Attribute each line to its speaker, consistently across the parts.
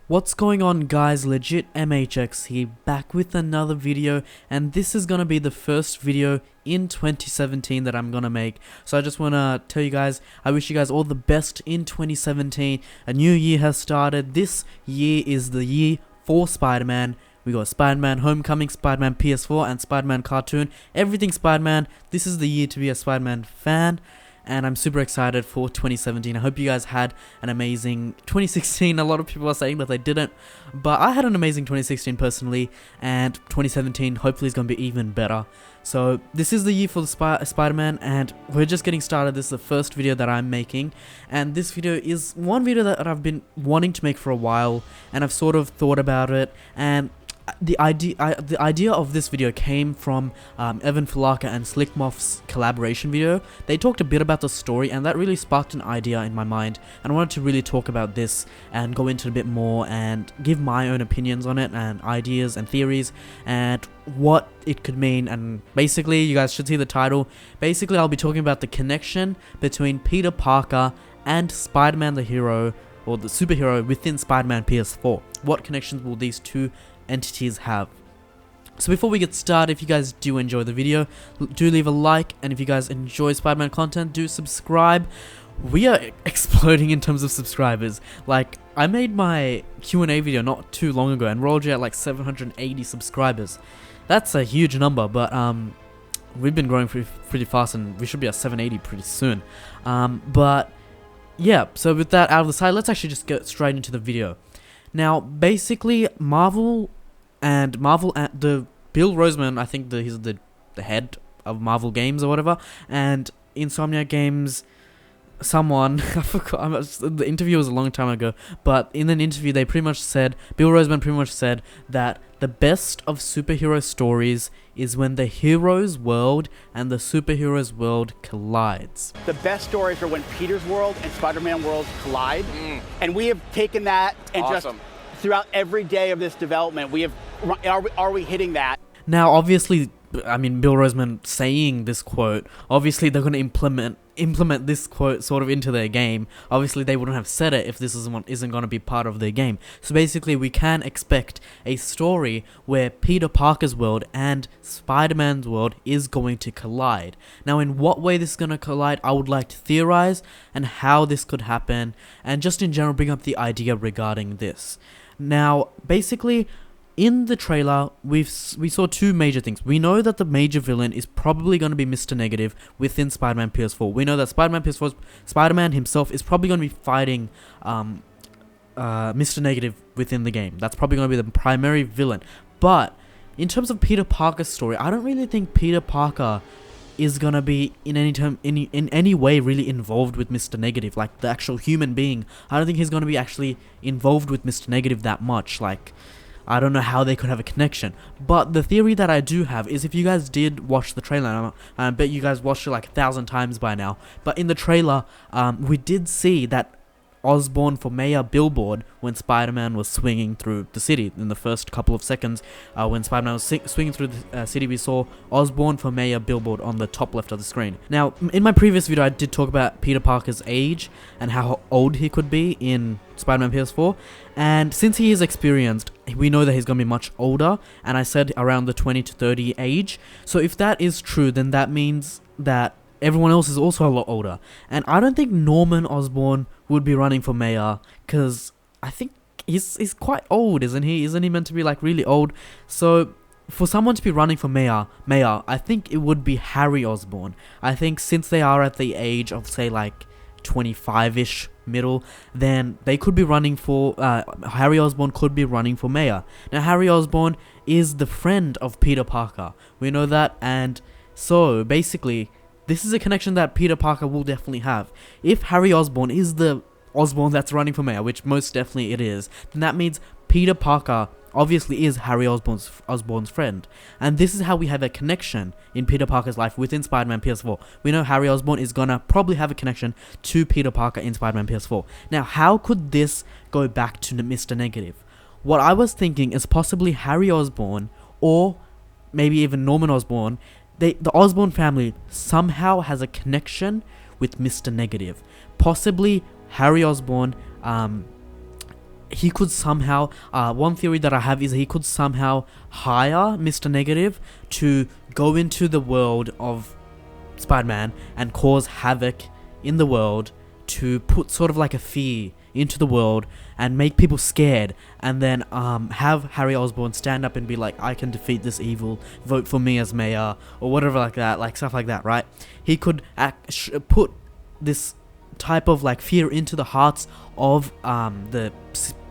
Speaker 1: What's going on, guys? LegitMHx here, back with another video, and this is gonna be the first video in 2017 that I'm gonna make. So I just wanna tell you guys, I wish you guys all the best in 2017. A new year has started. This year is the year for Spider-Man. We got Spider-Man Homecoming, Spider-Man PS4, and Spider-Man Cartoon. Everything Spider-Man. This is the year to be a Spider-Man fan, and I'm super excited for 2017. I hope you guys had an amazing 2016. A lot of people are saying that they didn't, but I had an amazing 2016 personally, and 2017 hopefully is going to be even better. So this is the year for the Spider-Man, and we're just getting started. This is the first video that I'm making, and this video is one video that I've been wanting to make for a while, and I've sort of thought about it, and the idea of this video came from Evan Falaka and Slickmoth's collaboration video. They talked a bit about the story, and that really sparked an idea in my mind, and I wanted to really talk about this and go into it a bit more and give my own opinions on it and ideas and theories and what it could mean. And basically, you guys should see the title. Basically, I'll be talking about the connection between Peter Parker and Spider-Man the hero, or the superhero within Spider-Man PS4. What connections will these two entities have? So before we get started, if you guys do enjoy the video, do leave a like, and if you guys enjoy Spider-Man content, do subscribe. We are exploding in terms of subscribers. Like, I made my Q&A video not too long ago and we're already at like 780 subscribers. That's a huge number, but we've been growing pretty fast, and we should be at 780 pretty soon. But yeah, so with that out of the side, let's actually just get straight into the video. Now, basically, Marvel and the Bill Roseman, I think he's the head of Marvel Games or whatever, and Insomniac Games, someone, I forgot, the interview was a long time ago, but in an interview they pretty much said, Bill Roseman pretty much said that the best of superhero stories is when the hero's world and the superhero's world collides.
Speaker 2: The best stories are when Peter's world and Spider-Man worlds collide, and we have taken that and just throughout every day of this development, we have, are we hitting that?
Speaker 1: Now, obviously, I mean, Bill Roseman saying this quote, obviously they're going to implement this quote sort of into their game. Obviously they wouldn't have said it if this isn't going to be part of their game. So basically we can expect a story where Peter Parker's world and Spider-Man's world is going to collide. Now, in what way this is going to collide, I would like to theorize, and how this could happen, and just in general bring up the idea regarding this. Now, basically, in the trailer, we saw two major things. We know that the major villain is probably going to be Mr. Negative within Spider-Man PS4. We know that Spider-Man himself is probably going to be fighting Mr. Negative within the game. That's probably going to be the primary villain. But in terms of Peter Parker's story, I don't really think Peter Parker is gonna be in any way really involved with Mr. Negative, like the actual human being. I don't think he's gonna be actually involved with Mr. Negative that much. Like, I don't know how they could have a connection. But the theory that I do have is, if you guys did watch the trailer, and I bet you guys watched it like 1,000 times by now, but in the trailer, we did see that Osborn for Mayor billboard when Spider-Man was swinging through the city. In the first couple of seconds, when Spider-Man was swinging through the city, we saw Osborn for Mayor billboard on the top left of the screen. Now, in my previous video, I did talk about Peter Parker's age and how old he could be in Spider-Man PS4, and since he is experienced, we know that he's going to be much older, and I said around the 20 to 30 age. So if that is true, then that means that everyone else is also a lot older, and I don't think Norman Osborn would be running for mayor, because I think he's quite old, isn't he? Isn't he meant to be like really old? So for someone to be running for mayor, I think it would be Harry Osborn. I think since they are at the age of, say, like 25-ish middle, then they could be running for Harry Osborn could be running for mayor. Now, Harry Osborn is the friend of Peter Parker, we know that, and so basically this is a connection that Peter Parker will definitely have. If Harry Osborn is the Osborn that's running for mayor, which most definitely it is, then that means Peter Parker obviously is Harry Osborn's friend. And this is how we have a connection in Peter Parker's life within Spider-Man PS4. We know Harry Osborn is gonna probably have a connection to Peter Parker in Spider-Man PS4. Now, how could this go back to Mr. Negative? What I was thinking is possibly Harry Osborn, or maybe even Norman Osborn. The Osborn family somehow has a connection with Mr. Negative. Possibly Harry Osborn he could somehow, one theory that I have is he could somehow hire Mr. Negative to go into the world of Spider-Man and cause havoc in the world, to put sort of like a fear into the world and make people scared, and then have Harry Osborn stand up and be like, I can defeat this evil, vote for me as mayor, or whatever like that, like stuff like that, right? He could put this type of like fear into the hearts of the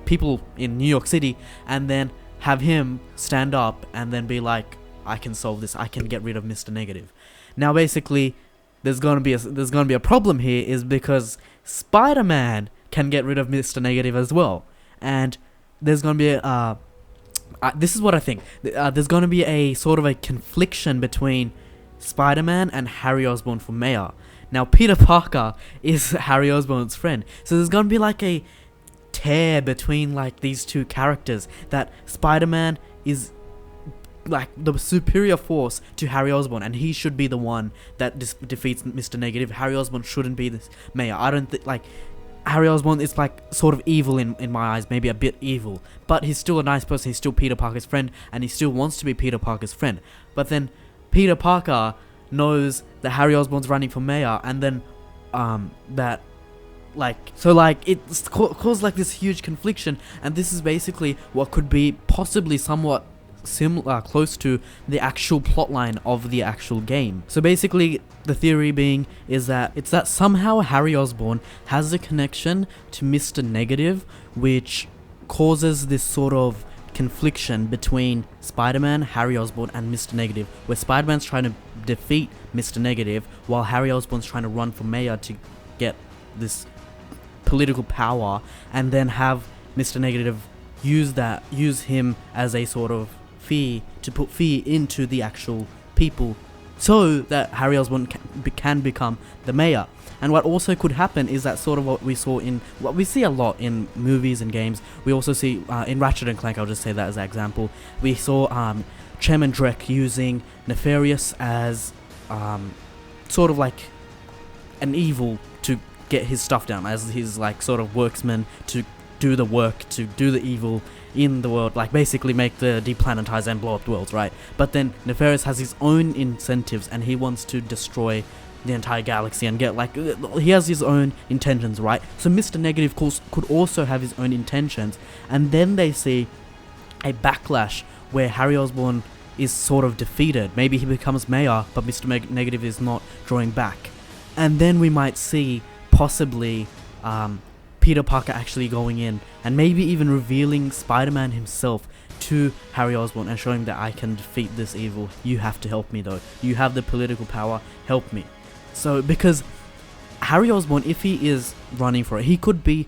Speaker 1: people in New York City, and then have him stand up and then be like, I can solve this, I can get rid of Mr. Negative. Now basically there's gonna be a problem here, is because Spider-Man can get rid of Mr. Negative as well, and there's gonna be this is what I think. There's gonna be a sort of a confliction between Spider-Man and Harry Osborn for mayor. Now Peter Parker is Harry Osborn's friend, so there's gonna be like a tear between like these two characters, that Spider-Man is like the superior force to Harry Osborn, and he should be the one that defeats Mr. Negative. Harry Osborn shouldn't be this mayor. I don't think, like, Harry Osborn is like sort of evil in my eyes, maybe a bit evil, but he's still a nice person. He's still Peter Parker's friend, and he still wants to be Peter Parker's friend. But then Peter Parker knows that Harry Osborn's running for mayor, and then that like, so like it's caused like this huge confliction, and this is basically what could be possibly somewhat similar, close to the actual plotline of the actual game. So basically the theory being is that it's that somehow Harry Osborn has a connection to Mr. Negative, which causes this sort of confliction between Spider-Man, Harry Osborn, and Mr. Negative, where Spider-Man's trying to defeat Mr. Negative while Harry Osborn's trying to run for mayor to get this political power, and then have Mr. Negative use him as a sort of fear, to put fear into the actual people, so that Harry Osborn can become the mayor. And what also could happen is that sort of what we see a lot in movies and games. We also see in Ratchet and Clank, I'll just say that as an example, we saw Chairman Drek using Nefarious as sort of like an evil to get his stuff done, as his like sort of worksman to do the work, to do the evil in the world, like basically make the deplanetize and blow up the worlds, right? But then Nefarious has his own incentives, and he wants to destroy the entire galaxy and get like, he has his own intentions, right? So Mr. Negative could also have his own intentions, and then they see a backlash where Harry Osborn is sort of defeated. Maybe he becomes mayor, but Mr. Negative is not drawing back, and then we might see possibly Peter Parker actually going in and maybe even revealing Spider-Man himself to Harry Osborn and showing that I can defeat this evil. You have to help me though. You have the political power. Help me. So because Harry Osborn, if he is running for it, he could be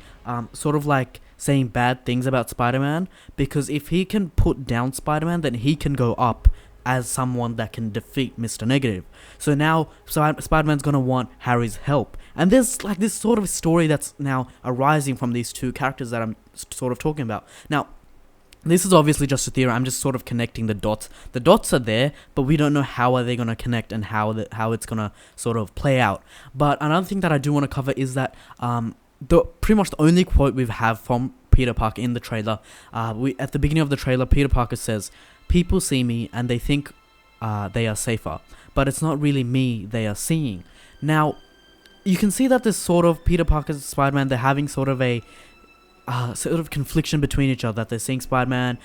Speaker 1: sort of like saying bad things about Spider-Man, because if he can put down Spider-Man, then he can go up as someone that can defeat Mr. Negative. So now Spider-Man's gonna want Harry's help, and there's like this sort of story that's now arising from these two characters that I'm sort of talking about. Now this is obviously just a theory. I'm just sort of connecting the dots. The dots are there, but we don't know how are they gonna connect and how it's gonna sort of play out. But another thing that I do want to cover is that pretty much the only quote we have from Peter Parker in the trailer, at the beginning of the trailer, Peter Parker says, "People see me and they think they are safer, but it's not really me they are seeing." Now, you can see that this sort of Peter Parker's Spider-Man, they're having sort of a sort of confliction between each other, that they're seeing Spider-Man,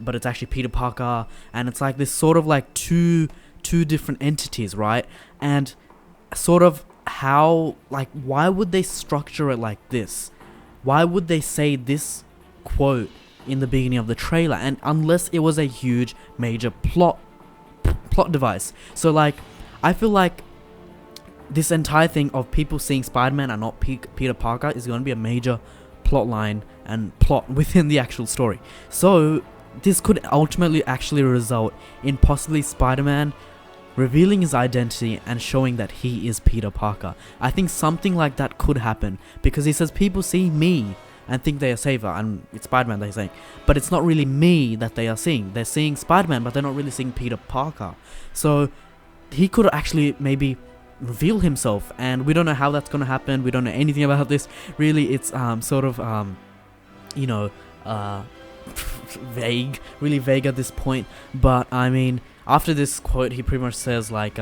Speaker 1: but it's actually Peter Parker, and it's like this sort of like two different entities, right? And sort of how, like, why would they structure it like this? Why would they say this quote in the beginning of the trailer, and unless it was a huge major plot device? So like, I feel like this entire thing of people seeing Spider-Man and not Peter Parker is going to be a major plot line and plot within the actual story. So this could ultimately actually result in possibly Spider-Man revealing his identity and showing that he is Peter Parker. I think something like that could happen, because he says people see me and think they are safer, and it's Spider-Man they're saying, but it's not really me that they are seeing. They're seeing Spider-Man, but they're not really seeing Peter Parker. So he could actually maybe reveal himself, and we don't know how that's going to happen. We don't know anything about this. Really, it's sort of, vague, really vague at this point. But I mean, after this quote, he pretty much says like,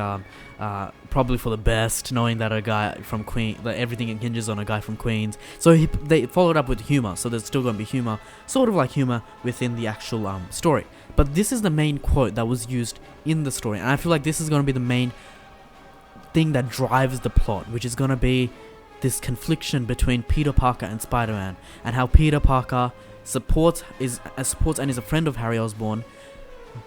Speaker 1: probably for the best, knowing that a guy from that everything hinges on a guy from Queens. So they followed up with humor, so there's still gonna be humor, sort of like humor within the actual story. But this is the main quote that was used in the story, and I feel like this is gonna be the main thing that drives the plot, which is gonna be this confliction between Peter Parker and Spider-Man, and how Peter Parker supports and is a friend of Harry Osborn,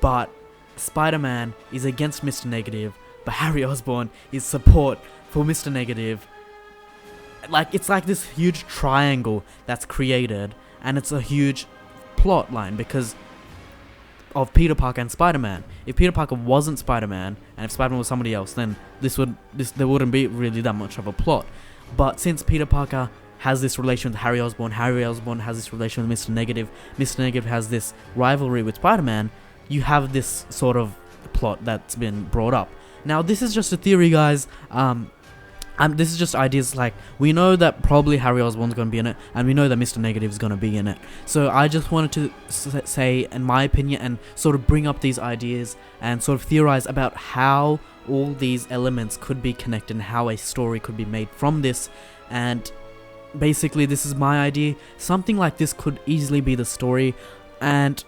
Speaker 1: but Spider-Man is against Mr. Negative, but Harry Osborn is support for Mr. Negative. Like, it's like this huge triangle that's created, and it's a huge plot line because of Peter Parker and Spider-Man. If Peter Parker wasn't Spider-Man, and if Spider-Man was somebody else, then there wouldn't be really that much of a plot. But since Peter Parker has this relation with Harry Osborn has this relation with Mr. Negative, Mr. Negative has this rivalry with Spider-Man, you have this sort of plot that's been brought up. Now, this is just a theory, guys. This is just ideas. Like, we know that probably Harry Osborn's going to be in it, and we know that Mr. Negative is going to be in it. So I just wanted to say, in my opinion, and sort of bring up these ideas and sort of theorize about how all these elements could be connected and how a story could be made from this. And basically, this is my idea. Something like this could easily be the story. And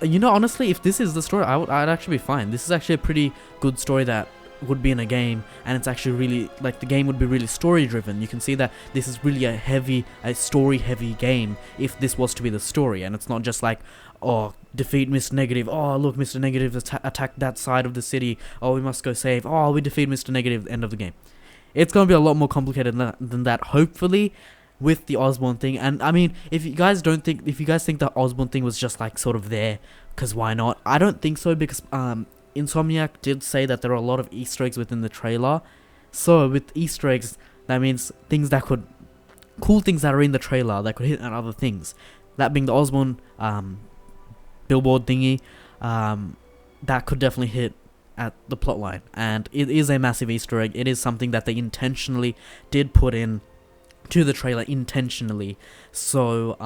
Speaker 1: you know, honestly, if this is the story, I'd actually be fine. This is actually a pretty good story that would be in a game, and it's actually really, like, the game would be really story driven. You can see that this is really a story heavy game if this was to be the story, and it's not just like, oh, defeat Mr. Negative, oh look, Mr. Negative attacked that side of the city, oh we must go save, oh we defeat Mr. Negative, end of the game. It's gonna be a lot more complicated than that, hopefully, with the Osborn thing. And I mean, if you guys think the Osborn thing was just like sort of there because why not, I don't think so, because Insomniac did say that there are a lot of Easter eggs within the trailer. So with Easter eggs, that means cool things that are in the trailer that could hit on other things. That being the Osborn billboard thingy, that could definitely hit at the plotline. And it is a massive Easter egg. It is something that they intentionally did put in to the trailer intentionally. So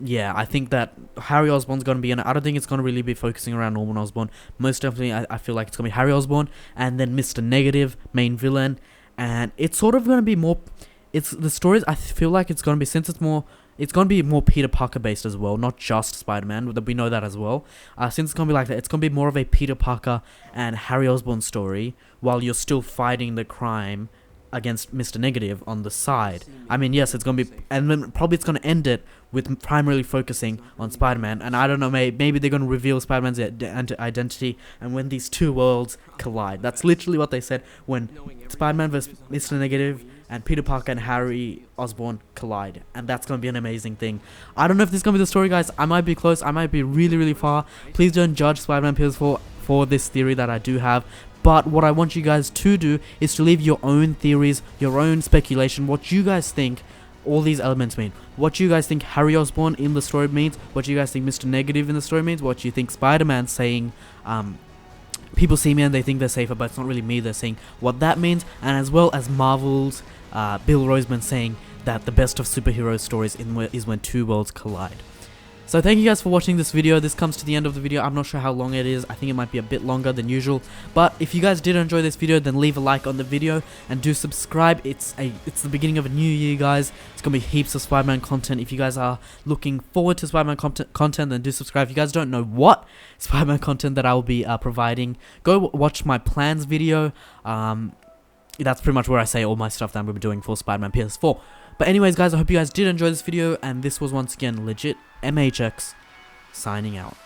Speaker 1: yeah, I think that Harry Osborn's going to be in it. I don't think it's going to really be focusing around Norman Osborn. Most definitely, I feel like it's going to be Harry Osborn, and then Mr. Negative, main villain. And it's sort of going to be more, it's the stories, I feel like it's going to be, since it's going to be more Peter Parker based as well, not just Spider-Man, we know that as well. Since it's going to be like that, it's going to be more of a Peter Parker and Harry Osborn story, while you're still fighting the crime against Mr. Negative on the side. I mean, yes, it's going to be, and then probably it's going to end it with primarily focusing on Spider-Man. And I don't know, maybe they're going to reveal Spider-Man's identity, and when these two worlds collide. That's literally what they said, when Spider-Man vs. Mr. Negative and Peter Parker and Harry Osborn collide. And that's going to be an amazing thing. I don't know if this is going to be the story, guys. I might be close, I might be really, really far. Please don't judge Spider-Man PS4 for this theory that I do have. But what I want you guys to do is to leave your own theories, your own speculation, what you guys think all these elements mean. What you guys think Harry Osborn in the story means, what you guys think Mr. Negative in the story means, what you think Spider-Man saying, people see me and they think they're safer, but it's not really me, they're saying what that means, and as well as Marvel's Bill Roseman saying that the best of superhero stories is when two worlds collide. So thank you guys for watching this video. This comes to the end of the video. I'm not sure how long it is. I think it might be a bit longer than usual. But if you guys did enjoy this video, then leave a like on the video and do subscribe. It's the beginning of a new year, guys. It's gonna be heaps of Spider-Man content. If you guys are looking forward to Spider-Man content, then do subscribe. If you guys don't know what Spider-Man content that I will be providing, go watch my plans video. That's pretty much where I say all my stuff that I'm gonna be doing for Spider-Man PS4. But anyways, guys, I hope you guys did enjoy this video, and this was once again LegitMHx signing out.